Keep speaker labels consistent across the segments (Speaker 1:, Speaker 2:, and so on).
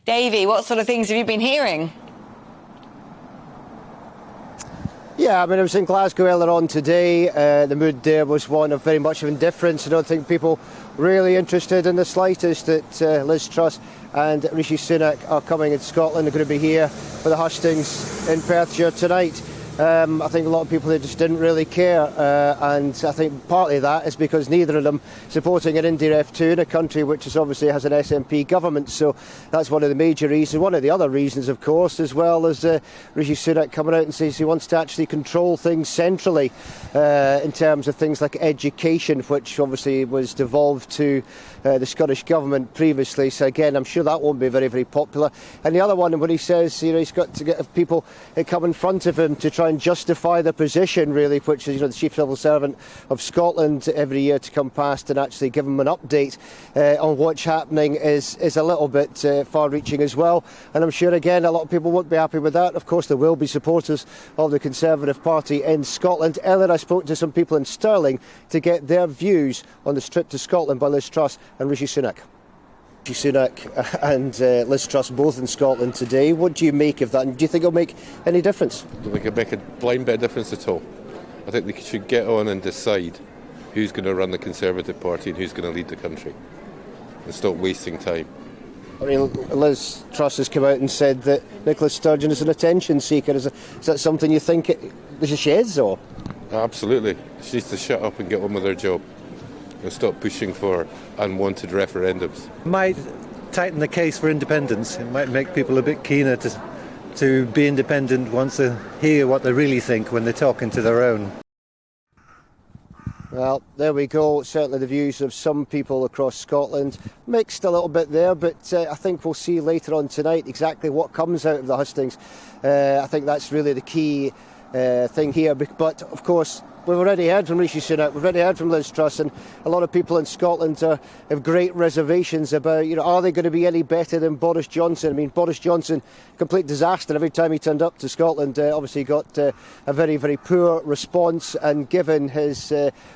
Speaker 1: Davie, what sort of things have you been hearing?
Speaker 2: Yeah, I mean, I was in Glasgow earlier on today. The mood there was one of very much of indifference. I don't think people really interested in the slightest that Liz Truss and Rishi Sunak are coming in Scotland. They're going to be here for the hustings in Perthshire tonight. I think a lot of people they just didn't really care, and I think partly that is because neither of them supporting an Indie Ref 2 in a country which is obviously has an SNP government, so that's one of the major reasons. One of the other reasons, of course, as well as Rishi Sunak coming out and says he wants to actually control things centrally in terms of things like education, which obviously was devolved to the Scottish Government previously, so again I'm sure that won't be very, very popular. And the other one, when he says he's got to get people come in front of him to try and justify their position, really, which is the Chief Civil Servant of Scotland every year to come past and actually give him an update on what's happening is a little bit far-reaching as well. And I'm sure again a lot of people won't be happy with that. Of course there will be supporters of the Conservative Party in Scotland. Earlier I spoke to some people in Stirling to get their views on this trip to Scotland by Liz Truss and Rishi Sunak. Rishi Sunak and Liz Truss both in Scotland today. What do you make of that, and do you think it'll make any difference?
Speaker 3: I don't think it'll make a blind bit of difference at all. I think they should get on and decide who's going to run the Conservative Party and who's going to lead the country, and stop wasting time.
Speaker 2: I mean, Liz Truss has come out and said that Nicola Sturgeon is an attention seeker. Is that something you think she is, or?
Speaker 3: Absolutely. She needs to shut up and get on with her job and stop pushing for unwanted referendums.
Speaker 4: Might tighten the case for independence. It might make people a bit keener to be independent once they hear what they really think when they're talking to their own.
Speaker 2: Well, there we go. Certainly the views of some people across Scotland mixed a little bit there, but I think we'll see later on tonight exactly what comes out of the hustings. I think that's really the key thing here. But of course, we've already heard from Rishi Sunak, we've already heard from Liz Truss, and a lot of people in Scotland have great reservations about, are they going to be any better than Boris Johnson? I mean, Boris Johnson, complete disaster every time he turned up to Scotland. Obviously got a very, very poor response, and given his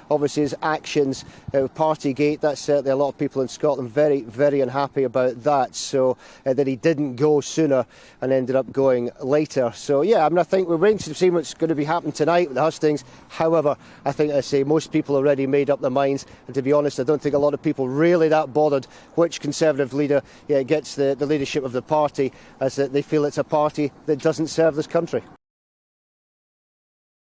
Speaker 2: obviously his actions with Partygate, that's certainly a lot of people in Scotland very, very unhappy about that. So that he didn't go sooner and ended up going later. So yeah, I mean, I think we're waiting to see what's going to be happening tonight with the hustings. However, I think, I say, most people already made up their minds, and to be honest, I don't think a lot of people really that bothered which Conservative leader gets the leadership of the party, as they feel it's a party that doesn't serve this country.